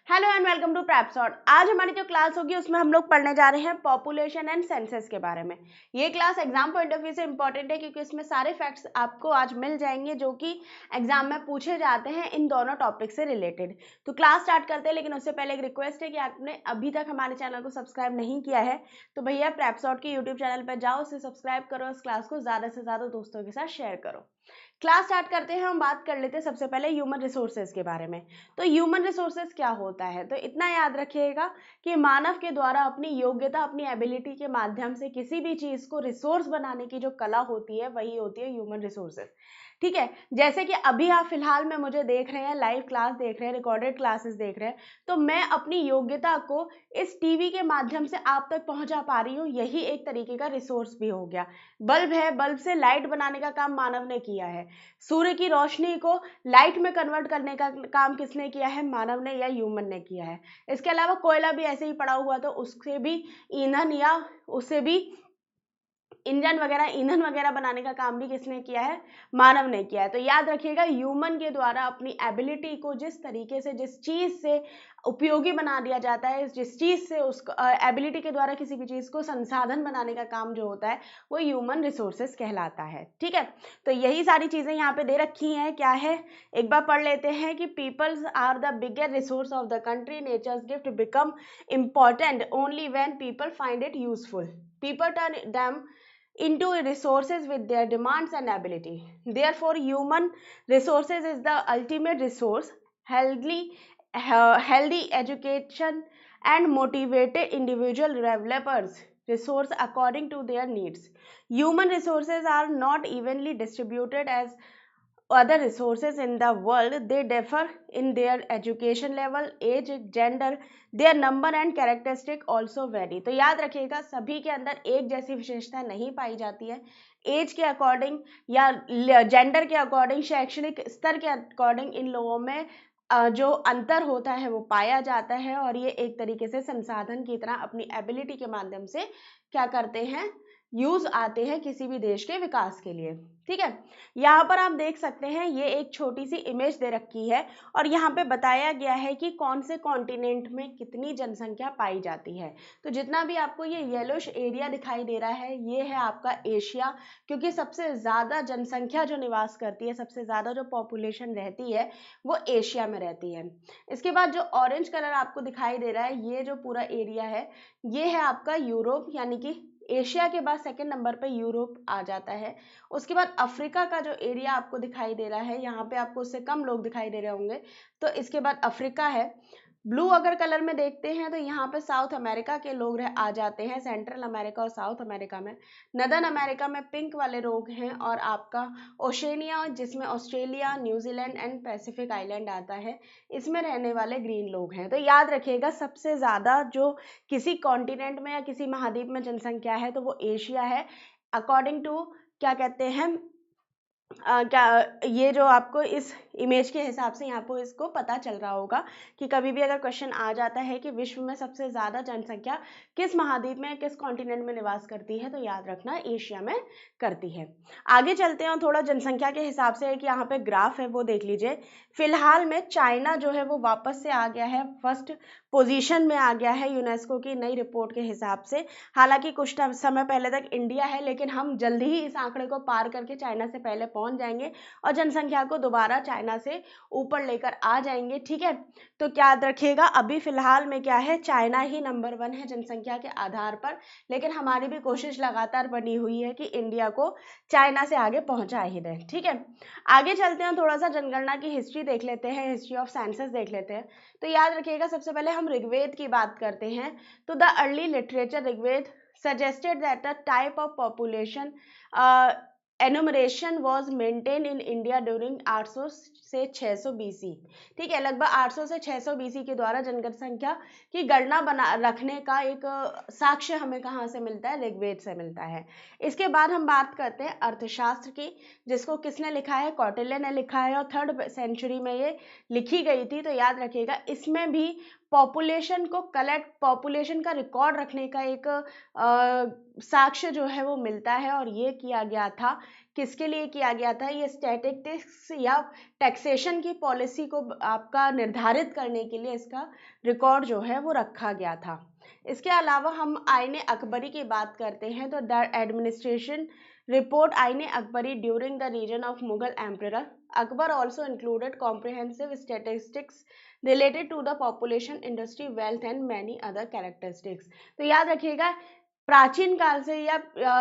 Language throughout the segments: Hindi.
Hello and welcome to Prepsot. आज हमारी जो क्लास होगी उसमें हम लोग पढ़ने जा रहे हैं पॉपुलेशन एंड सेंसस के बारे में। ये class exam point of view से इंपॉर्टेंट है क्योंकि इसमें सारे फैक्ट्स आपको आज मिल जाएंगे जो कि एग्जाम में पूछे जाते हैं इन दोनों टॉपिक से रिलेटेड। तो क्लास स्टार्ट करते हैं, लेकिन उससे पहले एक रिक्वेस्ट है कि आपने अभी तक हमारे चैनल को सब्सक्राइब नहीं किया है तो भैया प्रैप्सॉट के यूट्यूब चैनल पर जाओ, उसे सब्सक्राइब करो, इस क्लास को ज़्यादा से ज़्यादा दोस्तों के साथ शेयर करो। क्लास स्टार्ट करते हैं। हम बात कर लेते हैं सबसे पहले ह्यूमन रिसोर्सेज के बारे में। तो ह्यूमन रिसोर्सेज क्या होता है, तो इतना याद रखिएगा कि मानव के द्वारा अपनी योग्यता, अपनी एबिलिटी के माध्यम से किसी भी चीज को रिसोर्स बनाने की जो कला होती है वही होती है ह्यूमन रिसोर्सेज। ठीक है, जैसे कि अभी आप फिलहाल में मुझे देख रहे हैं, लाइव क्लास देख रहे हैं, रिकॉर्डेड क्लासेस देख रहे हैं, तो मैं अपनी योग्यता को इस टीवी के माध्यम से आप तक पहुंचा पा रही हूँ, यही एक तरीके का रिसोर्स भी हो गया। बल्ब है, बल्ब से लाइट बनाने का काम मानव ने किया है। सूर्य की रोशनी को लाइट में कन्वर्ट करने का काम किसने किया है, मानव ने या ह्यूमन ने किया है। इसके अलावा कोयला भी ऐसे ही पड़ा हुआ, तो उससे भी ईंधन या उससे भी ईंधन वगैरह बनाने का काम भी किसने किया है, मानव ने किया है। तो याद रखिएगा, ह्यूमन के द्वारा अपनी एबिलिटी को जिस तरीके से, जिस चीज से उपयोगी बना दिया जाता है, जिस चीज से उसको एबिलिटी के द्वारा किसी भी चीज को संसाधन बनाने का काम जो होता है वो ह्यूमन रिसोर्सेस कहलाता है। ठीक है, तो यही सारी चीजें यहाँ पे दे रखी हैं। क्या है, एक बार पढ़ लेते हैं कि peoples are the bigger resource of the country, nature's gift become important only when people find it useful, people turn them into resources with their demands and ability. Therefore, human resources is the ultimate resource. Healthy education and motivated individual developers resource according to their needs. Human resources are not evenly distributed as other resources in the world. They differ in their education level, age, gender, their number and characteristic also vary. तो याद रखिएगा, सभी के अंदर एक जैसी विशेषता नहीं पाई जाती है। एज के अकॉर्डिंग या जेंडर के अकॉर्डिंग, शैक्षणिक स्तर के अकॉर्डिंग इन लोगों में जो अंतर होता है वो पाया जाता है, और ये एक तरीके से संसाधन की तरह अपनी एबिलिटी के माध्यम से क्या करते हैं, यूज आते हैं किसी भी देश के विकास के लिए। ठीक है, यहाँ पर आप देख सकते हैं, ये एक छोटी सी इमेज दे रखी है और यहाँ पे बताया गया है कि कौन से कॉन्टिनेंट में कितनी जनसंख्या पाई जाती है। तो जितना भी आपको ये येलोश एरिया दिखाई दे रहा है, ये है आपका एशिया, क्योंकि सबसे ज़्यादा जनसंख्या जो निवास करती है, सबसे ज़्यादा जो पॉपुलेशन रहती है वो एशिया में रहती है। इसके बाद जो ऑरेंज कलर आपको दिखाई दे रहा है, ये जो पूरा एरिया है, ये है आपका यूरोप, यानी कि एशिया के बाद सेकंड नंबर पे यूरोप आ जाता है। उसके बाद अफ्रीका का जो एरिया आपको दिखाई दे रहा है, यहाँ पे आपको उससे कम लोग दिखाई दे रहे होंगे, तो इसके बाद अफ्रीका है। ब्लू अगर कलर में देखते हैं तो यहाँ पे साउथ अमेरिका के लोग आ जाते हैं, सेंट्रल अमेरिका और साउथ अमेरिका में। नदर्न अमेरिका में पिंक वाले लोग हैं, और आपका ओशेनिया, जिसमें Australia, New Zealand and Pacific island आता है, इसमें रहने वाले ग्रीन लोग हैं। तो याद रखिएगा, सबसे ज़्यादा जो किसी कॉन्टिनेंट में या किसी महाद्वीप में जनसंख्या है तो वो एशिया है, अकॉर्डिंग टू क्या कहते हैं, क्या ये जो आपको इस इमेज के हिसाब से यहाँ पर इसको पता चल रहा होगा कि कभी भी अगर क्वेश्चन आ जाता है कि विश्व में सबसे ज़्यादा जनसंख्या किस महाद्वीप में, किस कॉन्टिनेंट में निवास करती है, तो याद रखना एशिया में करती है। आगे चलते हैं, थोड़ा जनसंख्या के हिसाब से कि यहाँ पे ग्राफ है वो देख लीजिए। फिलहाल में चाइना जो है वो वापस से आ गया है, फर्स्ट पोजीशन में आ गया है यूनेस्को की नई रिपोर्ट के हिसाब से। हालांकि कुछ समय पहले तक इंडिया है, लेकिन हम जल्दी ही इस आंकड़े को पार करके चाइना से पहले पहुंच जाएंगे और जनसंख्या को दोबारा चाइना से ऊपर लेकर आ जाएंगे। ठीक है, तो क्या याद रखिएगा, अभी फिलहाल में क्या है, चाइना ही नंबर 1 है जनसंख्या के आधार पर, लेकिन हमारी भी कोशिश लगातार बनी हुई है कि इंडिया को चाइना से आगे पहुंचा ही दें। ठीक है, आगे चलते हैं, थोड़ा सा जनगणना की हिस्ट्री देख लेते हैं, हिस्ट्री ऑफ सेंसस देख लेते हैं। तो याद रखिएगा, सबसे पहले हम ऋग्वेद की बात करते हैं। तो the early literature Rigveda suggested that a type of population enumeration was maintained in India during 800 से 600 BC। ठीक है, लगभग 800 से 600 BC के द्वारा जनसंख्या की गणना बना रखने का एक साक्ष्य हमें कहाँ से मिलता है, ऋग्वेद से मिलता है। इसके बाद हम बात करते हैं अर्थशास्त्र की, जिसको किसने लिखा है, कौटिल्य ने लिखा है, और 3rd सेंचुरी में ये लिखी गई थी। तो याद रखिएगा, इसमें भी पॉपुलेशन को कलेक्ट, पॉपुलेशन का रिकॉर्ड रखने का एक साक्ष्य जो है वो मिलता है। और ये किया गया था, किसके लिए किया गया था? ये स्टैटिस्टिक्स या टैक्सेशन की पॉलिसी को आपका निर्धारित करने के लिए इसका रिकॉर्ड जो है वो रखा गया था। इसके अलावा हम आईने अकबरी की बात करते हैं तो the administration report Ain Akbari during the region of Mughal emperor Akbar also included comprehensive statistics related to the population, industry, wealth and many other characteristics. तो याद रखिएगा, प्राचीन काल से या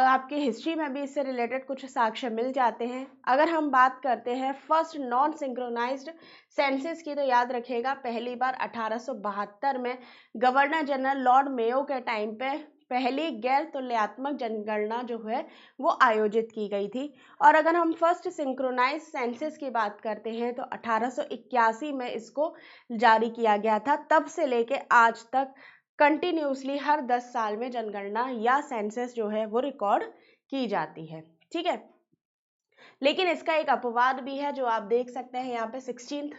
आपकी हिस्ट्री में भी इससे रिलेटेड कुछ साक्ष्य मिल जाते हैं। अगर हम बात करते हैं फर्स्ट नॉन सिंक्रोनाइज्ड सेंसस की, तो याद रखिएगा पहली बार 1872 में गवर्नर जनरल लॉर्ड मेयो के टाइम पे पहली गैर तुलनात्मक जनगणना जो है वो आयोजित की गई थी। और अगर हम फर्स्ट सिंक्रोनाइज सेंसस की बात करते हैं तो 1881 में इसको जारी किया गया था। तब से लेके आज तक कंटिन्यूसली हर 10 साल में जनगणना या सेंसस जो है वो रिकॉर्ड की जाती है। ठीक है, लेकिन इसका एक अपवाद भी है जो आप देख सकते हैं यहाँ पे 16th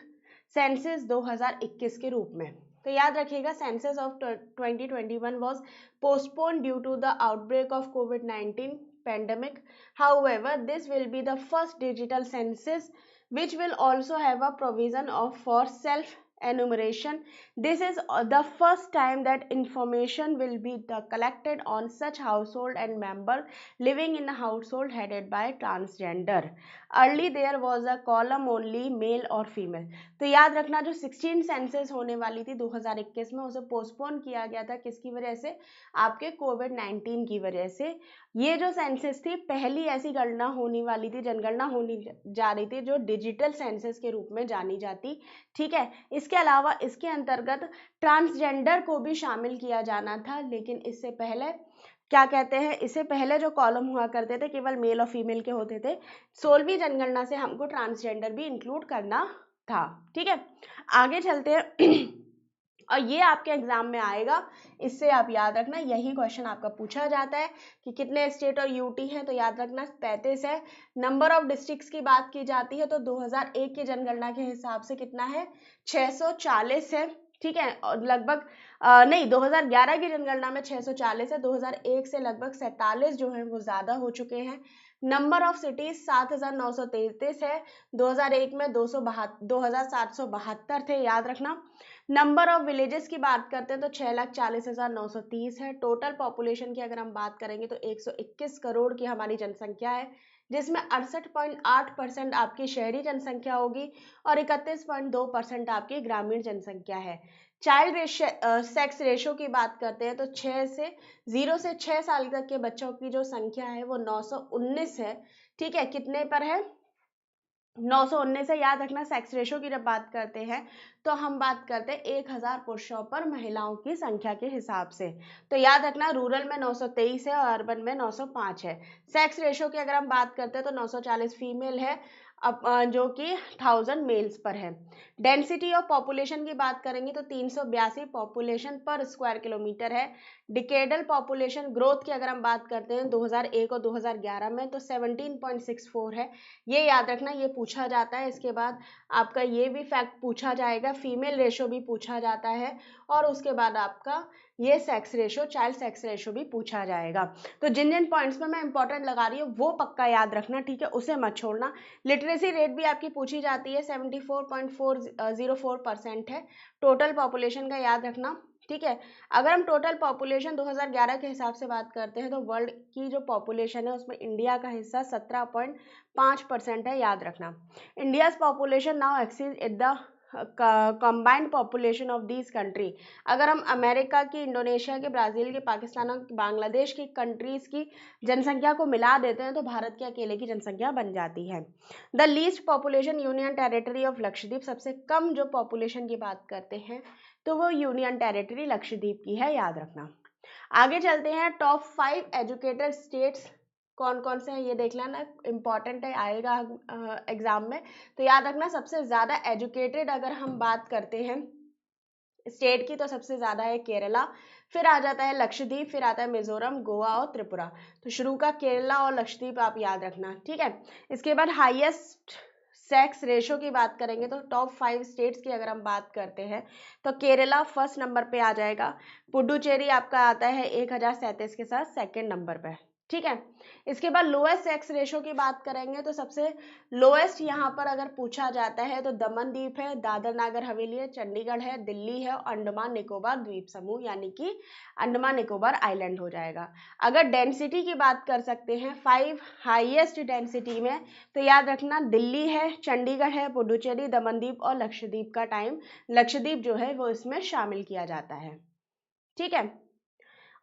सेंसस 2021 के रूप में। तो याद रखिएगा census of 2021 was postpone due to the outbreak of COVID pandemic. However, this will be the first digital census which will also have a provision of for self enumeration. This is the first time that information will be collected on such household and member living in a household headed by transgender. Early there was a column only male or female. तो याद रखना जो 16 सेंसस होने वाली थी 2021 में उसे पोस्टपोन किया गया था, किसकी वजह से? आपके कोविड-19 की वजह से। ये जो सेंसस थी पहली ऐसी गणना होने वाली थी, जनगणना होनी जा रही थी जो डिजिटल सेंसस के रूप में जानी जाती। ठीक है, इसके अलावा इसके अंतर्गत ट्रांसजेंडर को भी शामिल किया जाना था, लेकिन इससे पहले क्या कहते हैं, इससे पहले जो कॉलम हुआ करते थे केवल मेल और फीमेल के होते थे। 16वीं जनगणना से हमको ट्रांसजेंडर भी इंक्लूड करना था। ठीक है, आगे चलते हैं और ये आपके एग्जाम में आएगा, इससे आप याद रखना, यही क्वेश्चन आपका पूछा जाता है कि कितने स्टेट और यूटी हैं। तो याद रखना 35 है। नंबर ऑफ डिस्ट्रिक्ट्स की बात की जाती है तो 2001 की जनगणना के हिसाब से कितना है? 640 है। ठीक है, और लगभग नहीं, 2011 की जनगणना में 640 है, 2001 से लगभग 47 जो है वो ज्यादा हो चुके हैं। नंबर ऑफ सिटीज 7933 है, 2001 में 2772 थे, याद रखना। नंबर ऑफ विलेजेस की बात करते हैं तो 6,40,930 है। टोटल पॉपुलेशन की अगर हम बात करेंगे तो 121 करोड़ की हमारी जनसंख्या है, जिसमें 68.8% आपकी शहरी जनसंख्या होगी और 31.2% आपकी ग्रामीण जनसंख्या है। चाइल्ड सेक्स रेशो की बात करते हैं तो 0 से 6 साल तक के बच्चों की जो संख्या है वो 919 है। ठीक है, कितने पर है? 919 है। याद रखना सेक्स रेशो की जब बात करते हैं तो हम बात करते हैं 1000 पुरुषों पर महिलाओं की संख्या के हिसाब से। तो याद रखना रूरल में 923 है और अर्बन में 905 है। सेक्स रेशो की अगर हम बात करते हैं तो 940 फीमेल है, जो कि 1000 मेल्स पर है। डेंसिटी ऑफ पॉपुलेशन की बात करेंगे तो 382 पॉपुलेशन पर स्क्वायर किलोमीटर है। डिकेडल पॉपुलेशन ग्रोथ की अगर हम बात करते हैं 2001 और 2011 में तो 17.64 है। ये याद रखना, ये पूछा जाता है। इसके बाद आपका ये भी फैक्ट पूछा जाएगा, फीमेल रेशो भी पूछा जाता है, और उसके बाद आपका ये sex ratio, child sex ratio भी पूछा जाएगा। तो जिन जिन पॉइंट्स में मैं इंपॉर्टेंट लगा रही हूँ वो पक्का याद रखना, ठीक है, उसे मत छोड़ना। लिटरेसी रेट भी आपकी पूछी जाती है, 74.404% है टोटल पॉपुलेशन का, याद रखना। ठीक है, अगर हम टोटल पॉपुलेशन 2011 के हिसाब से बात करते हैं तो वर्ल्ड की जो पॉपुलेशन है उसमें इंडिया का हिस्सा 17.5% है, याद रखना। India's population now exceed the combined population of these country. अगर हम अमेरिका की, इंडोनेशिया के, ब्राजील के, पाकिस्तान और बांग्लादेश की कंट्रीज की जनसंख्या को मिला देते हैं तो भारत के अकेले की जनसंख्या बन जाती है। The least population union territory of Lakshadweep, सबसे कम जो पॉपुलेशन की बात करते हैं तो वो यूनियन टेरिटरी लक्षद्वीप की है, याद रखना। आगे चलते हैं, टॉप 5 एजुकेटेड स्टेट्स कौन कौन से हैं ये देख लेना, इंपॉर्टेंट है, आएगा एग्जाम में। तो याद रखना सबसे ज्यादा एजुकेटेड अगर हम बात करते हैं स्टेट की तो सबसे ज्यादा है केरला, फिर आ जाता है लक्षद्वीप, फिर आता है मिजोरम, गोवा और त्रिपुरा। तो शुरू का केरला और लक्षद्वीप आप याद रखना। ठीक है, इसके बाद हाईएस्ट सेक्स रेशो की बात करेंगे तो टॉप 5 स्टेट्स की अगर हम बात करते हैं तो केरला फर्स्ट नंबर पे आ जाएगा, पुडुचेरी आपका आता है 1037 के साथ सेकंड नंबर पे, ठीक है। इसके बाद लोएस्ट सेक्स रेशो की बात करेंगे तो सबसे लोएस्ट यहाँ पर अगर पूछा जाता है तो दमन द्वीप है, दादर नागर हवेली है, चंडीगढ़ है, दिल्ली है, अंडमान निकोबार द्वीप समूह यानी कि अंडमान निकोबार आइलैंड हो जाएगा। अगर डेंसिटी की बात कर सकते हैं 5 हाईएस्ट डेंसिटी में तो याद रखना दिल्ली है, चंडीगढ़ है, पुडुचेरी, दमनदीप और लक्षद्वीप का टाइम, लक्षद्वीप जो है वो इसमें शामिल किया जाता है, ठीक है।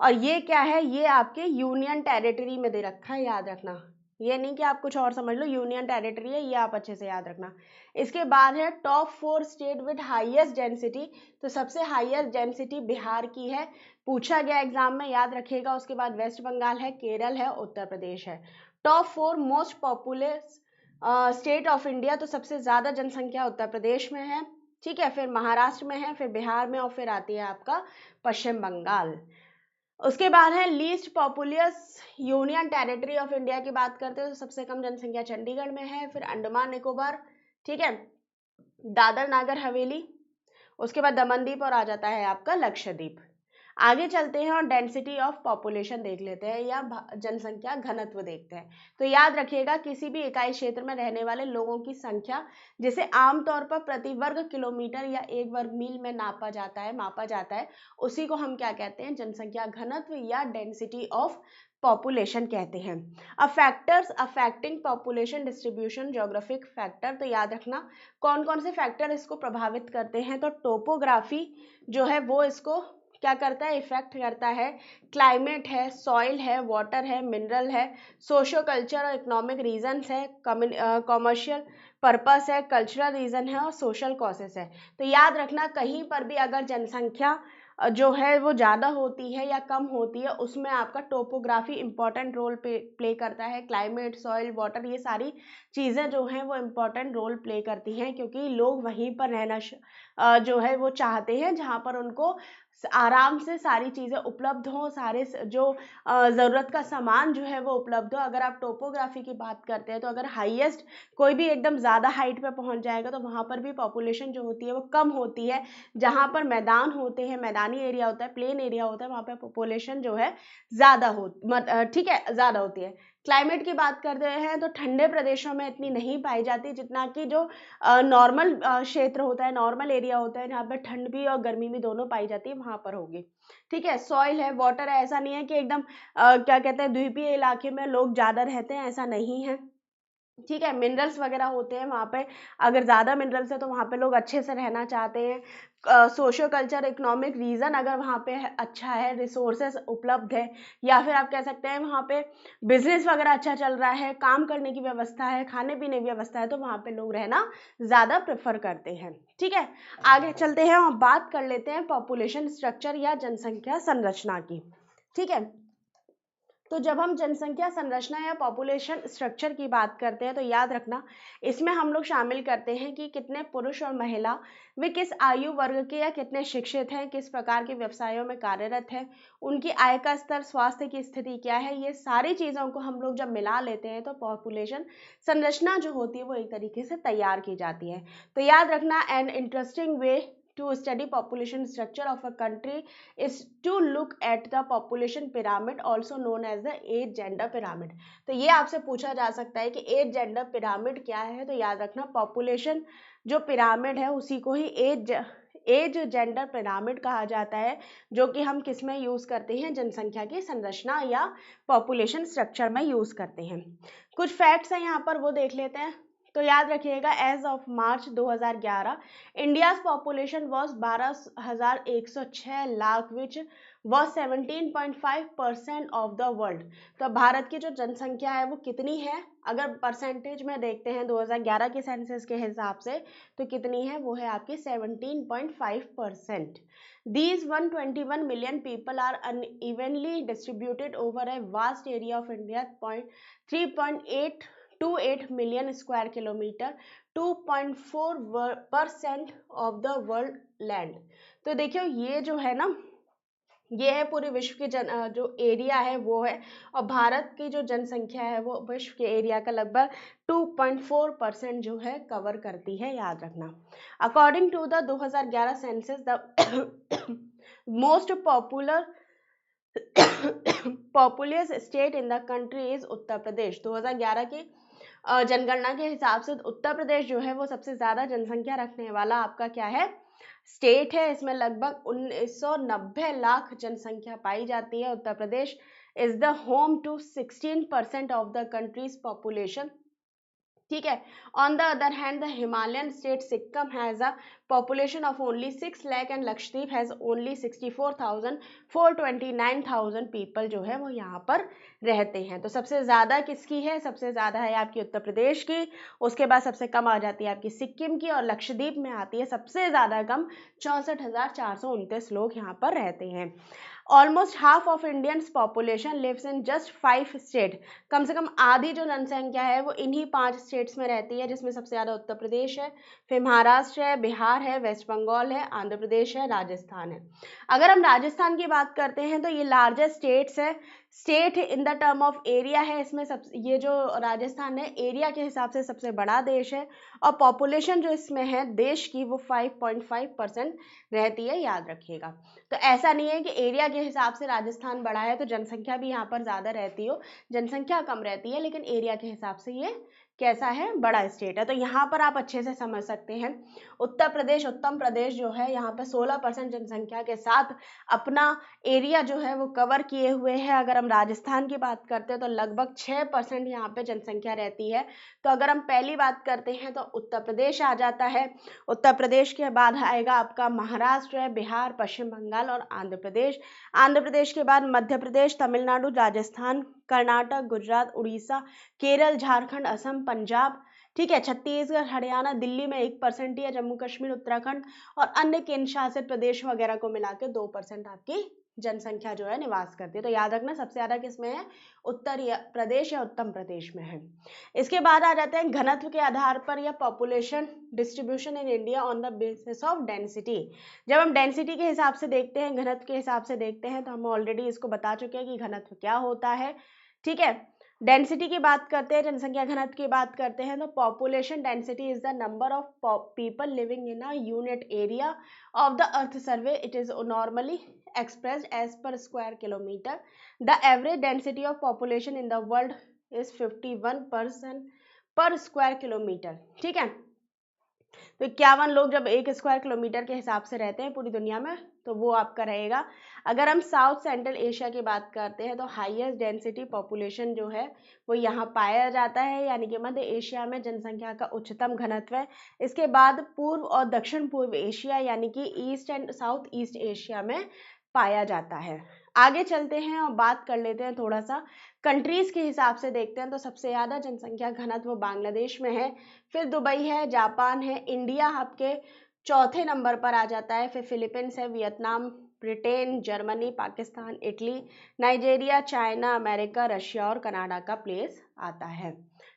और ये क्या है, ये आपके यूनियन टेरिटरी में दे रखा है, याद रखना, ये नहीं कि आप कुछ और समझ लो, यूनियन टेरिटरी है, ये आप अच्छे से याद रखना। इसके बाद है top 4 state with highest density, तो सबसे हाईएस्ट डेंसिटी बिहार की है, पूछा गया एग्जाम में, याद रखिएगा। उसके बाद वेस्ट बंगाल है, केरल है, उत्तर प्रदेश है। Top 4 most populous state of India, तो सबसे ज्यादा जनसंख्या उत्तर प्रदेश में है, ठीक है, फिर महाराष्ट्र में है, फिर बिहार में, और फिर आती है आपका पश्चिम बंगाल। उसके बाद है least populace union territory of India की बात करते हैं तो सबसे कम जनसंख्या चंडीगढ़ में है, फिर अंडमान निकोबार, ठीक है, दादर नागर हवेली, उसके बाद दमनदीप और आ जाता है आपका लक्षद्वीप। आगे चलते हैं और डेंसिटी ऑफ पॉपुलेशन देख लेते हैं या जनसंख्या घनत्व देखते हैं। तो याद रखिएगा किसी भी इकाई क्षेत्र में रहने वाले लोगों की संख्या जिसे आमतौर पर प्रति वर्ग किलोमीटर या 1 वर्ग मील में मापा जाता है, उसी को हम क्या कहते हैं, जनसंख्या घनत्व या डेंसिटी ऑफ पॉपुलेशन कहते हैं। Factors affecting population distribution, geographic factor, तो याद रखना कौन कौन से फैक्टर इसको प्रभावित करते हैं, तो टोपोग्राफी जो है वो इसको क्या करता है, इफेक्ट करता है, क्लाइमेट है, सॉइल है, वाटर है, मिनरल है, सोशियो कल्चर और इकोनॉमिक रीजंस है, कॉमर्शियल पर्पस है, कल्चरल रीजन है और सोशल कॉसेस है। तो याद रखना कहीं पर भी अगर जनसंख्या जो है वो ज़्यादा होती है या कम होती है उसमें आपका टोपोग्राफी इंपॉर्टेंट रोल प्ले करता है, क्लाइमेट, सॉइल, वाटर, ये सारी चीज़ें जो हैं वो इम्पॉर्टेंट रोल प्ले करती हैं क्योंकि लोग वहीं पर रहना जो है वो चाहते हैं जहाँ पर उनको आराम से सारी चीज़ें उपलब्ध हों, सारे जो ज़रूरत का सामान जो है वो उपलब्ध हो। अगर आप टोपोग्राफी की बात करते हैं तो अगर हाईएस्ट कोई भी एकदम ज़्यादा हाइट पे पहुंच जाएगा तो वहाँ पर भी पॉपुलेशन जो होती है वो कम होती है, जहाँ पर मैदान होते हैं, मैदानी एरिया होता है, प्लेन एरिया होता है, वहाँ पर पॉपुलेशन जो है ज़्यादा हो ठीक है, ज़्यादा होती है। क्लाइमेट की बात करते हैं तो ठंडे प्रदेशों में इतनी नहीं पाई जाती जितना कि जो नॉर्मल क्षेत्र होता है, नॉर्मल एरिया होता है जहाँ पर ठंड भी और गर्मी भी दोनों पाई जाती है वहाँ पर होगी, ठीक है। सॉइल है, वाटर है, ऐसा नहीं है कि एकदम क्या कहते हैं द्वीपीय इलाके में लोग ज़्यादा रहते हैं, ऐसा नहीं है, ठीक है। मिनरल्स वगैरह होते हैं वहाँ पे, अगर ज़्यादा मिनरल्स है तो वहाँ पे लोग अच्छे से रहना चाहते हैं। सोशो कल्चर इकोनॉमिक रीज़न अगर वहाँ पे अच्छा है, रिसोर्सेज उपलब्ध है, या फिर आप कह सकते हैं वहाँ पे बिजनेस वगैरह अच्छा चल रहा है, काम करने की व्यवस्था है, खाने पीने की व्यवस्था है, तो वहाँ पे लोग रहना ज़्यादा प्रेफर करते हैं, ठीक है। आगे चलते हैं और बात कर लेते हैं पॉपुलेशन स्ट्रक्चर या जनसंख्या संरचना की, ठीक है। तो जब हम जनसंख्या संरचना या पॉपुलेशन स्ट्रक्चर की बात करते हैं तो याद रखना इसमें हम लोग शामिल करते हैं कि कितने पुरुष और महिला, वे किस आयु वर्ग के या कितने शिक्षित हैं, किस प्रकार के व्यवसायों में कार्यरत हैं, उनकी आय का स्तर, स्वास्थ्य की स्थिति क्या है, ये सारी चीज़ों को हम लोग जब मिला लेते हैं तो पॉपुलेशन संरचना जो होती है वो एक तरीके से तैयार की जाती है। तो याद रखना an interesting way to study population structure of a country is to look at the population pyramid also known as the age gender pyramid। तो ये आपसे पूछा जा सकता है कि एज जेंडर पिरामिड क्या है, तो याद रखना पॉपुलेशन जो पिरामिड है उसी को ही एज जेंडर पिरामिड कहा जाता है, जो कि हम किस में यूज करते हैं, जनसंख्या की संरचना या पॉपुलेशन स्ट्रक्चर में यूज करते हैं। कुछ फैक्ट्स हैं यहाँ पर वो देख लेते हैं। तो याद रखिएगा as of March 2011 India's population was 12,106 lakh which was 17.5% of the world. तो भारत की जो जनसंख्या है वो कितनी है, अगर परसेंटेज में देखते हैं 2011 के सेंसस के हिसाब से तो कितनी है, वो है आपकी 17.5%। These 121 million people are unevenly distributed over a vast area of India, 3.828 million square kilometer, 2.4% of the world land। तो देखियो ये जो है ना ये है पूरे विश्व की जो एरिया है वो है, और भारत की जो जनसंख्या है वो विश्व के एरिया का लगभग 2.4% जो है कवर करती है, याद रखना। According to the 2011 census, the most popular populous state in the country is Uttar Pradesh. 2011 की जनगणना के हिसाब से उत्तर प्रदेश जो है वो सबसे ज्यादा जनसंख्या रखने वाला आपका क्या है, स्टेट है। इसमें लगभग 1990 लाख जनसंख्या पाई जाती है। Uttar Pradesh is the home to 16% of the country's population, ठीक है। On the other hand the Himalayan state Sikkim has a population of only 6 lakh and Lakshadweep has only 64,429,000 people जो है वो यहाँ पर रहते हैं। तो सबसे ज्यादा किसकी है, सबसे ज्यादा है आपकी उत्तर प्रदेश की, उसके बाद सबसे कम आ जाती है आपकी सिक्किम की, और लक्षद्वीप में आती है सबसे ज्यादा कम 64,429 लोग यहाँ पर रहते हैं। Almost half of Indians population lives in just 5 state, कम से कम आधी जो जनसंख्या है वो इन्हीं 5 स्टेट्स में रहती है, जिसमें सबसे ज्यादा उत्तर प्रदेश है, फिर महाराष्ट्र है, बिहार है, वेस्ट बंगाल है, आंध्र प्रदेश है, राजस्थान है। अगर हम राजस्थान की बात करते हैं तो ये लार्जेस्ट स्टेट्स है, state in the term of area है, इसमें सब ये जो राजस्थान है एरिया के हिसाब से सबसे बड़ा देश है, और पॉपुलेशन जो इसमें है देश की वो 5.5% रहती है, याद रखिएगा। तो ऐसा नहीं है कि एरिया के हिसाब से राजस्थान बड़ा है तो जनसंख्या भी यहाँ पर ज्यादा रहती हो, जनसंख्या कम रहती है लेकिन एरिया के हिसाब से ये कैसा है, बड़ा स्टेट है। तो यहाँ पर आप अच्छे से समझ सकते हैं उत्तर प्रदेश, उत्तम प्रदेश जो है यहाँ पे 16% जनसंख्या के साथ अपना एरिया जो है वो कवर किए हुए है। अगर हम राजस्थान की बात करते हैं तो लगभग 6% यहाँ पे जनसंख्या रहती है। तो अगर हम पहली बात करते हैं तो उत्तर प्रदेश आ जाता है, उत्तर प्रदेश के बाद आएगा आपका महाराष्ट्र, बिहार, पश्चिम बंगाल और आंध्र प्रदेश। आंध्र प्रदेश के बाद मध्य प्रदेश, तमिलनाडु, राजस्थान, कर्नाटक, गुजरात, उड़ीसा, केरल, झारखंड, असम, पंजाब, ठीक है, छत्तीसगढ़, हरियाणा, दिल्ली में 1% ही है, जम्मू कश्मीर, उत्तराखंड और अन्य केंद्र शासित प्रदेश वगैरह को मिला के 2% आपकी जनसंख्या जो है निवास करती है। तो याद रखना सबसे ज्यादा किसमें है, उत्तर प्रदेश या उत्तम प्रदेश में है। इसके बाद आ जाते हैं घनत्व के आधार पर या population distribution in India on the basis of density. जब हम डेंसिटी के हिसाब से देखते हैं, घनत्व के हिसाब से देखते हैं, तो हम ऑलरेडी इसको बता चुके हैं कि घनत्व क्या होता है, ठीक है। डेंसिटी की बात करते हैं, जनसंख्या घनत्व की बात करते हैं, तो population density is the number of people living in a unit area of the earth survey. It is normally expressed as per square kilometer. The average density of population in the world is 51% पर स्क्वायर किलोमीटर, ठीक है। तो 51 लोग जब 1 स्क्वायर किलोमीटर के हिसाब से रहते हैं पूरी दुनिया में तो वो आपका रहेगा। अगर हम साउथ सेंट्रल एशिया की बात करते हैं तो हाईएस्ट डेंसिटी पॉपुलेशन जो है वो यहाँ पाया जाता है, यानी कि मध्य एशिया में जनसंख्या का उच्चतम घनत्व है। इसके बाद पूर्व और दक्षिण पूर्व एशिया यानी कि east and south east Asia में पाया जाता है। आगे चलते हैं और बात कर लेते हैं थोड़ा सा कंट्रीज के हिसाब से देखते हैं। तो सबसे ज्यादा जनसंख्या घनत्व बांग्लादेश में है, फिर दुबई है, जापान है, इंडिया आपके चौथे नंबर पर आ जाता है, फिर फिलीपींस है, Vietnam, Britain, Germany, Pakistan, Italy, Nigeria, China, America, Russia और कनाडा का प्लेस आता है,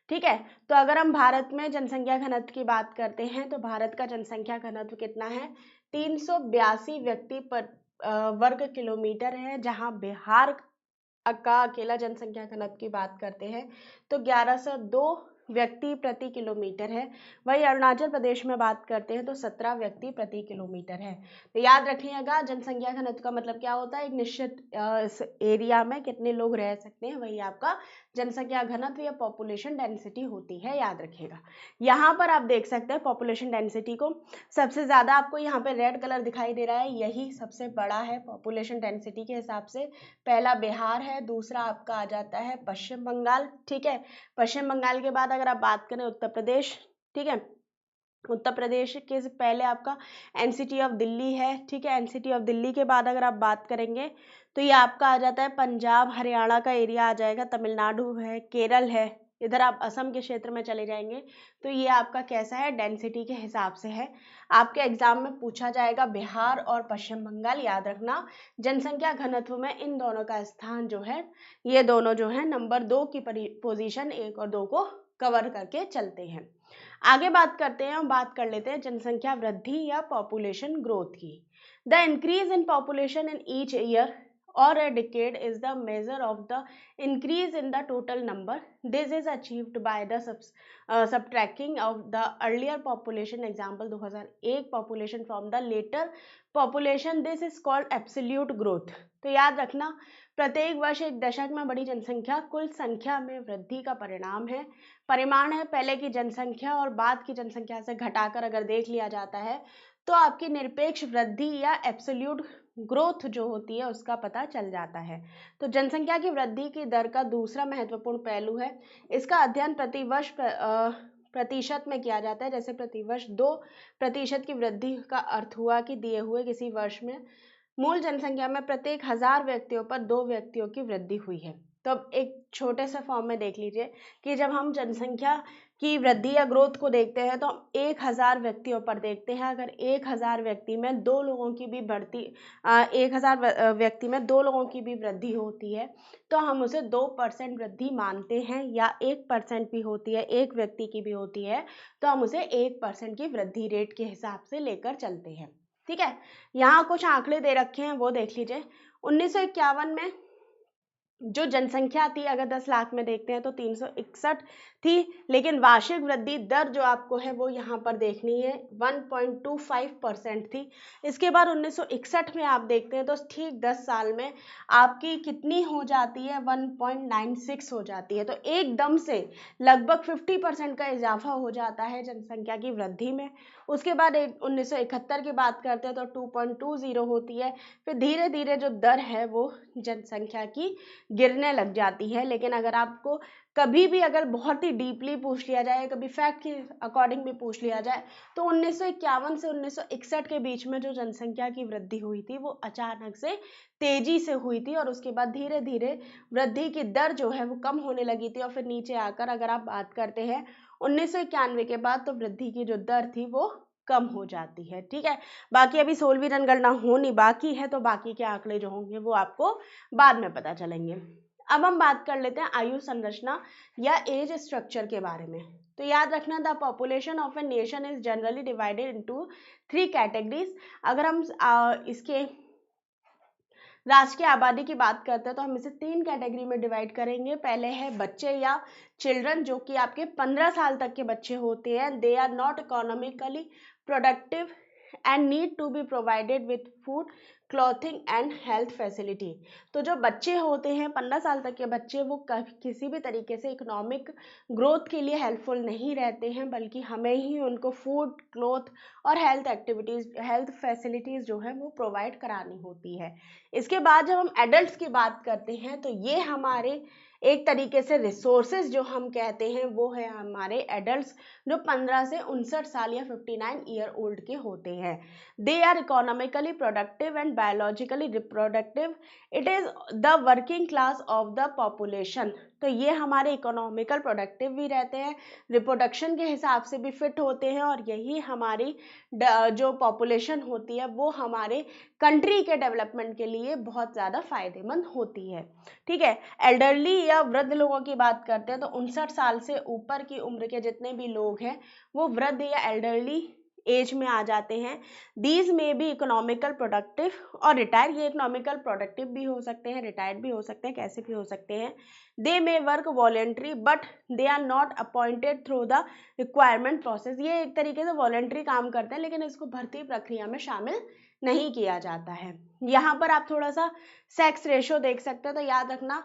ठीक है। तो अगर हम भारत में जनसंख्या घनत्व की बात करते हैं तो भारत का जनसंख्या घनत्व कितना है, 382 व्यक्ति पर वर्ग किलोमीटर है, जहां बिहार का अकेला जनसंख्या घनत्व की बात करते हैं तो 1102 व्यक्ति प्रति किलोमीटर है। वही अरुणाचल प्रदेश में बात करते हैं तो 17 व्यक्ति प्रति किलोमीटर है। तो याद रखिएगा जनसंख्या घनत्व का मतलब क्या होता है, एक निश्चित एरिया में कितने लोग रह सकते हैं, वही आपका जनसंख्या घनत्व या पॉपुलेशन डेंसिटी होती है, याद रखिएगा। यहाँ पर आप देख सकते हैं पॉपुलेशन डेंसिटी को, सबसे ज्यादा आपको यहाँ पे रेड कलर दिखाई दे रहा है, यही सबसे बड़ा है पॉपुलेशन डेंसिटी के हिसाब से। पहला बिहार है, दूसरा आपका आ जाता है पश्चिम बंगाल, ठीक है। पश्चिम बंगाल के बाद अगर आप बात करें उत्तर प्रदेश, ठीक है, उत्तर प्रदेश के पहले आपका एनसीटी ऑफ दिल्ली है, ठीक है। एनसीटी ऑफ दिल्ली के बाद अगर आप बात करेंगे तो ये आपका आ जाता है पंजाब हरियाणा का एरिया आ जाएगा, तमिलनाडु है, केरल है, इधर आप असम के क्षेत्र में चले जाएंगे तो ये आपका कैसा है, डेंसिटी के हिसाब से है। आपके एग्जाम में पूछा जाएगा बिहार और पश्चिम बंगाल, याद रखना जनसंख्या घनत्व में इन दोनों का स्थान जो है, ये दोनों जो है नंबर 2 की पोजीशन 1 और 2 को कवर करके चलते हैं। आगे बात करते हैं, हम बात कर लेते हैं जनसंख्या वृद्धि या पॉपुलेशन ग्रोथ की। The increase in population in each year or a decade is the measure of the increase in the total number. This is achieved by the subtracting of the earlier population, example 2001 population, from the later population. This is called absolute growth. तो याद रखना, प्रत्येक वर्ष एक दशक में बड़ी जनसंख्या कुल संख्या में वृद्धि का परिणाम है, परिमाण है। पहले की जनसंख्या और बाद की जनसंख्या से घटाकर अगर देख लिया जाता है तो आपकी निरपेक्ष वृद्धि या एब्सोल्यूट ग्रोथ जो होती है उसका पता चल जाता है। तो जनसंख्या की वृद्धि की दर का दूसरा महत्वपूर्ण पहलू है, इसका अध्ययन प्रतिवर्ष प्रतिशत में किया जाता है। जैसे प्रतिवर्ष 2% की वृद्धि का अर्थ हुआ कि दिए हुए किसी वर्ष में मूल जनसंख्या में प्रत्येक 1000 व्यक्तियों पर 2 व्यक्तियों की वृद्धि हुई है। तो अब एक छोटे से फॉर्म में देख लीजिए कि जब हम जनसंख्या की वृद्धि या ग्रोथ को देखते हैं तो हम 1000 व्यक्तियों पर देखते हैं। अगर 1000 व्यक्ति में 2 लोगों की भी बढ़ती 1000 व्यक्ति में 2 लोगों की भी वृद्धि होती है तो हम उसे 2% वृद्धि मानते हैं, या 1% भी होती है, एक व्यक्ति की भी होती है तो हम उसे 1% की वृद्धि रेट के हिसाब से लेकर चलते हैं। ठीक है, यहाँ कुछ आंकड़े दे रखे हैं वो देख लीजिए। 1951 में जो जनसंख्या थी अगर 10 लाख में देखते हैं तो 361 थी, लेकिन वार्षिक वृद्धि दर जो आपको है वो यहाँ पर देखनी है 1.25% थी। इसके बाद 1961 में आप देखते हैं तो ठीक 10 साल में आपकी कितनी हो जाती है, 1.96 हो जाती है। तो एकदम से लगभग 50% का इजाफा हो जाता है जनसंख्या की वृद्धि में। उसके बाद 1971 की बात करते हैं तो 2.20 होती है। फिर धीरे धीरे जो दर है वो जनसंख्या की गिरने लग जाती है। लेकिन अगर आपको कभी भी अगर बहुत ही डीपली पूछ लिया जाए, कभी फैक्ट के अकॉर्डिंग भी पूछ लिया जाए तो 1951 से 1961 के बीच में जो जनसंख्या की वृद्धि हुई थी वो अचानक से तेजी से हुई थी और उसके बाद धीरे धीरे वृद्धि की दर जो है वो कम होने लगी थी और फिर नीचे आकर अगर आप बात करते हैं 1991 के बाद तो वृद्धि की जो दर थी वो कम हो जाती है। ठीक है, बाकी अभी 16वीं जनगणना होनी बाकी है तो बाकी के आंकड़े जो होंगे वो आपको बाद में पता चलेंगे। अब हम बात कर लेते हैं आयु संरचना या एज स्ट्रक्चर के बारे में। तो याद रखना, the population of a nation is generally divided into 3 categories. अगर हम इसके राष्ट्र की आबादी की बात करते हैं तो हम इसे 3 कैटेगरी में डिवाइड करेंगे। पहले है बच्चे या चिल्ड्रन, जो कि आपके 15 साल तक के बच्चे होते हैं। They are not economically productive and need to be provided with food, clothing and health facility. तो जो बच्चे होते हैं 15 साल तक के बच्चे वो किसी भी तरीके से इकोनॉमिक ग्रोथ के लिए हेल्पफुल नहीं रहते हैं, बल्कि हमें ही उनको फूड, क्लॉथ और हेल्थ फैसिलिटीज़ जो है वो प्रोवाइड करानी होती है। इसके बाद जब हम एडल्ट्स की बात करते हैं तो ये हमारे एक तरीके से रिसोर्सेज जो हम कहते हैं वो है हमारे एडल्ट्स जो 15 से 59 साल या 59 ईयर ओल्ड के होते हैं। They are economically productive and biologically reproductive. It is the working class of the population. तो ये हमारे इकोनॉमिकल प्रोडक्टिव भी रहते हैं, रिप्रोडक्शन के हिसाब से भी फिट होते हैं और यही हमारी जो पॉपुलेशन होती है वो हमारे कंट्री के डेवलपमेंट के लिए बहुत ज़्यादा फायदेमंद होती है। ठीक है, एल्डरली या वृद्ध लोगों की बात करते हैं तो 59 साल से ऊपर की उम्र के जितने भी लोग हैं वो वृद्ध या एल्डरली एज में आ जाते हैं। दीज में भी इकोनॉमिकल प्रोडक्टिव और रिटायर, ये इकोनॉमिकल प्रोडक्टिव भी हो सकते हैं, रिटायर्ड भी हो सकते हैं, कैसे भी हो सकते हैं। They may work voluntary but they are not appointed through the requirement process. ये एक तरीके से वॉलेंट्री काम करते हैं लेकिन इसको भर्ती प्रक्रिया में शामिल नहीं किया जाता है। यहाँ पर आप थोड़ा सा सेक्स रेशो देख सकते हैं। तो याद रखना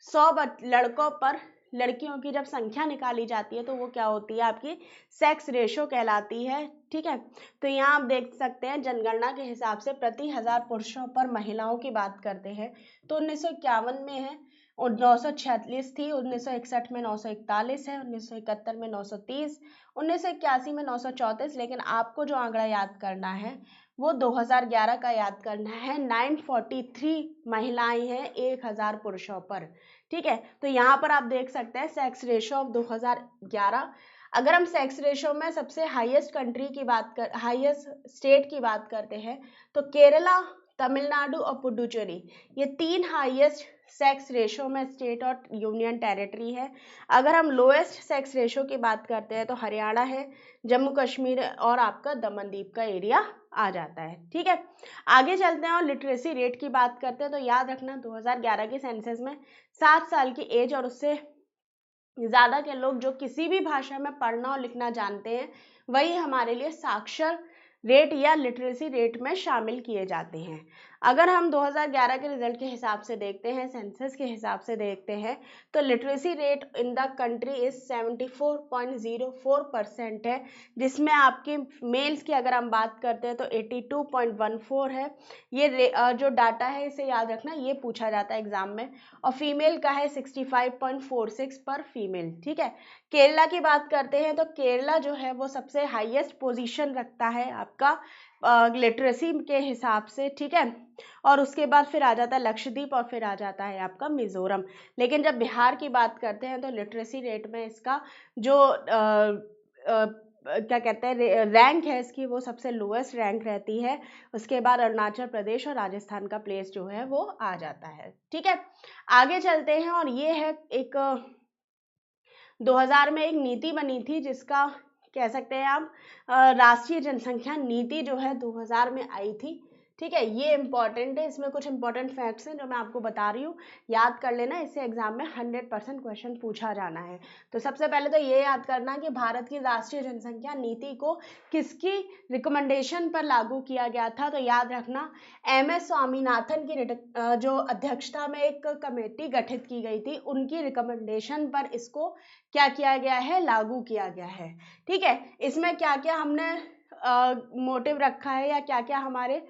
100 लड़कों पर लड़कियों की जब संख्या निकाली जाती है तो वो क्या होती है, आपकी सेक्स रेशो कहलाती है। ठीक है, तो यहाँ आप देख सकते हैं जनगणना के हिसाब से प्रति 1000 पुरुषों पर महिलाओं की बात करते हैं तो 1951 में है और 946 थी, 1961 में 941 है, 1971 में 930, 1981 में 934। लेकिन आपको जो आंकड़ा याद करना है वो 2011 का याद करना है। 943 महिलाएं हैं 1000 पुरुषों पर। ठीक है, तो यहाँ पर आप देख सकते हैं सेक्स रेशो ऑफ 2011। अगर हम सेक्स रेशो में सबसे हाईएस्ट कंट्री की बात कर हाईएस्ट स्टेट की बात करते हैं तो केरला, तमिलनाडु और पुडुचेरी, ये 3 हाईएस्ट सेक्स रेशो में स्टेट और यूनियन टेरिटरी है। अगर हम लोएस्ट सेक्स रेशो की बात करते हैं तो हरियाणा है, जम्मू कश्मीर और आपका दमनदीप का एरिया आ जाता है। ठीक है, आगे चलते हैं और लिटरेसी रेट की बात करते हैं। तो याद रखना 2011 के सेंसस में 7 साल की एज और उससे ज़्यादा के लोग जो किसी भी भाषा में पढ़ना और लिखना जानते हैं वही हमारे लिए साक्षर रेट या लिटरेसी रेट में शामिल किए जाते हैं। अगर हम 2011 के रिजल्ट के हिसाब से देखते हैं, सेंसस के हिसाब से देखते हैं, तो literacy rate in the country is 74.04% है, जिसमें आपके मेल्स की अगर हम बात करते हैं तो 82.14 है। ये जो डाटा है इसे याद रखना, ये पूछा जाता है एग्जाम में। और फीमेल का है 65.46 पर फीमेल। ठीक है, केरला की बात करते हैं तो केरला जो है वो सबसे हाईएस्ट पोजीशन रखता है आपका लिटरेसी के हिसाब से। ठीक है, और उसके बाद फिर आ जाता है लक्षद्वीप और फिर आ जाता है आपका मिजोरम। लेकिन जब बिहार की बात करते हैं तो लिटरेसी रेट में इसका जो क्या कहते हैं रैंक है इसकी, वो सबसे लोएस्ट रैंक रहती है। उसके बाद अरुणाचल प्रदेश और राजस्थान का प्लेस जो है वो आ जाता है। ठीक है, आगे चलते हैं और ये है एक 2000 में एक नीति बनी थी जिसका कह सकते हैं आप राष्ट्रीय जनसंख्या नीति जो है 2000 में आई थी। ठीक है, ये इंपॉर्टेंट है, इसमें कुछ इंपॉर्टेंट फैक्ट्स हैं जो मैं आपको बता रही हूँ, याद कर लेना, इससे एग्जाम में 100% क्वेश्चन पूछा जाना है। तो सबसे पहले तो ये याद करना कि भारत की राष्ट्रीय जनसंख्या नीति को किसकी रिकमेंडेशन पर लागू किया गया था। तो याद रखना MS स्वामीनाथन की जो अध्यक्षता में एक कमेटी गठित की गई थी, उनकी रिकमेंडेशन पर इसको क्या किया गया है, लागू किया गया है। ठीक है, इसमें क्या क्या हमने मोटिव रखा है या क्या क्या हमारे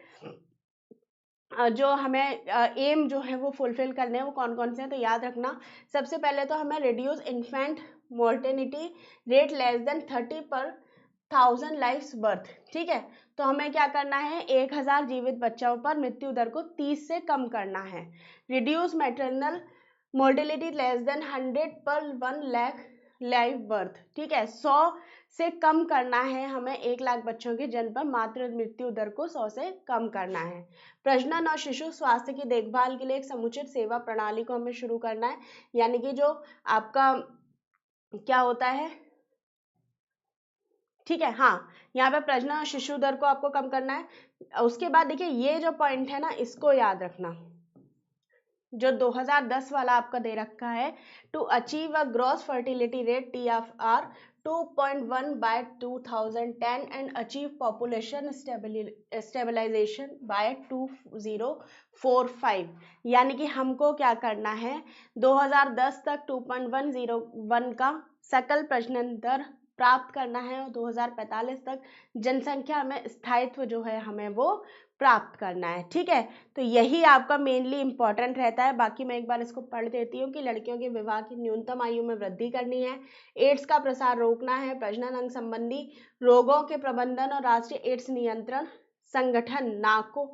जो हमें एम जो है वो फुलफिल करने हैं वो कौन कौन से हैं। तो याद रखना सबसे पहले तो हमें reduce infant mortality rate less than 30 per 1000 lives birth. ठीक है, तो हमें क्या करना है, 1000 जीवित बच्चों पर मृत्यु दर को 30 से कम करना है। Reduce maternal mortality less than 100 पर 1 लाख लाइव बर्थ। ठीक है, 100 से कम करना है हमें 1 लाख बच्चों के जन्म पर मातृ मृत्यु दर को 100 से कम करना है। प्रजनन और शिशु स्वास्थ्य की देखभाल के लिए एक समुचित सेवा प्रणाली को हमें शुरू करना है, यानी कि जो आपका क्या होता है, ठीक है, हाँ, यहाँ पे प्रजनन और शिशु दर को आपको कम करना है। उसके बाद देखिए ये जो पॉइंट है ना, इसको याद रखना, जो 2010 वाला आपका दे रखा है, to achieve a gross fertility rate TFR 2.1 by 2010 and achieve population stabilisation by 2045, यानी कि हमको क्या करना है, 2010 तक 2.101 का सकल प्रजनन दर प्राप्त करना है और 2045 तक जनसंख्या में स्थायित्व जो है हमें वो प्राप्त करना है। ठीक है, तो यही आपका मेनली इंपॉर्टेंट रहता है। बाकी मैं एक बार इसको पढ़ देती हूँ कि लड़कियों के विवाह की न्यूनतम आयु में वृद्धि करनी है, एड्स का प्रसार रोकना है, प्रजनन अंग संबंधी रोगों के प्रबंधन और राष्ट्रीय एड्स नियंत्रण संगठन नाको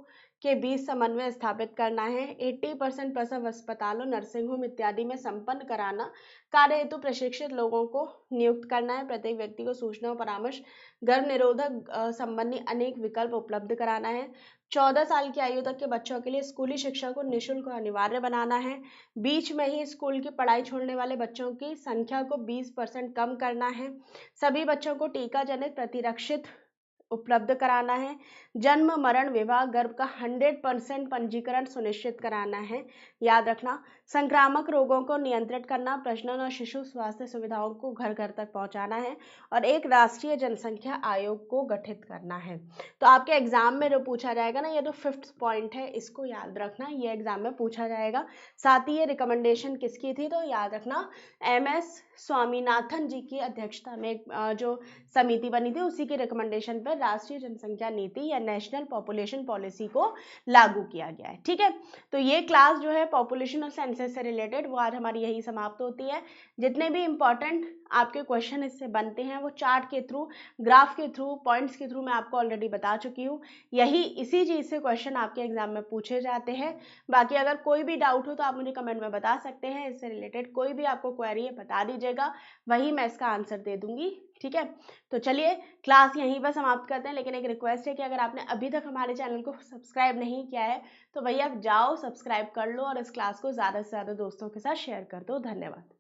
के बीच समन्वय स्थापित करना है, 80% प्रसव अस्पतालों, नर्सिंग होम इत्यादि में संपन्न कराना, कार्य हेतु प्रशिक्षित लोगों को नियुक्त करना है, प्रत्येक व्यक्ति को सूचना और परामर्श गर्भ निरोधक संबंधी अनेक विकल्प उपलब्ध कराना है, 14 साल की आयु तक के बच्चों के लिए स्कूली शिक्षा को निःशुल्क और अनिवार्य बनाना है, बीच में ही स्कूल की पढ़ाई छोड़ने वाले बच्चों की संख्या को 20% कम करना है, सभी बच्चों को टीका जनित प्रतिरक्षित उपलब्ध कराना है, जन्म मरण विवाह गर्भ का 100% पंजीकरण सुनिश्चित कराना है। याद रखना संक्रामक रोगों को नियंत्रित करना, प्रजनन और शिशु स्वास्थ्य सुविधाओं को घर घर तक पहुंचाना है और एक राष्ट्रीय जनसंख्या आयोग को गठित करना है। तो आपके एग्जाम में जो पूछा जाएगा ना, ये जो 5th पॉइंट है इसको याद रखना, ये एग्जाम में पूछा जाएगा। साथ ही ये रिकमेंडेशन किसकी थी, तो याद रखना MS स्वामीनाथन जी की अध्यक्षता में जो समिति बनी थी उसी के रिकमेंडेशन पर राष्ट्रीय जनसंख्या नीति या नेशनल पॉपुलेशन पॉलिसी को लागू किया गया है। ठीक है, तो ये क्लास जो है पॉपुलेशन और सेंसस से रिलेटेड वो आज हमारी यही समाप्त होती है। जितने भी इंपॉर्टेंट आपके क्वेश्चन इससे बनते हैं वो चार्ट के थ्रू, ग्राफ के थ्रू, पॉइंट्स के थ्रू मैं आपको ऑलरेडी बता चुकी हूँ। इसी चीज़ से क्वेश्चन आपके एग्जाम में पूछे जाते हैं। बाकी अगर कोई भी डाउट हो तो आप मुझे कमेंट में बता सकते हैं, इससे रिलेटेड कोई भी आपको क्वेरी है बता दीजिएगा, वही मैं इसका आंसर दे दूंगी। ठीक है, तो चलिए क्लास यहीं पर समाप्त करते हैं, लेकिन एक रिक्वेस्ट है कि अगर आपने अभी तक हमारे चैनल को सब्सक्राइब नहीं किया है तो भैया जाओ सब्सक्राइब कर लो और इस क्लास को ज़्यादा से ज़्यादा दोस्तों के साथ शेयर कर दो। धन्यवाद।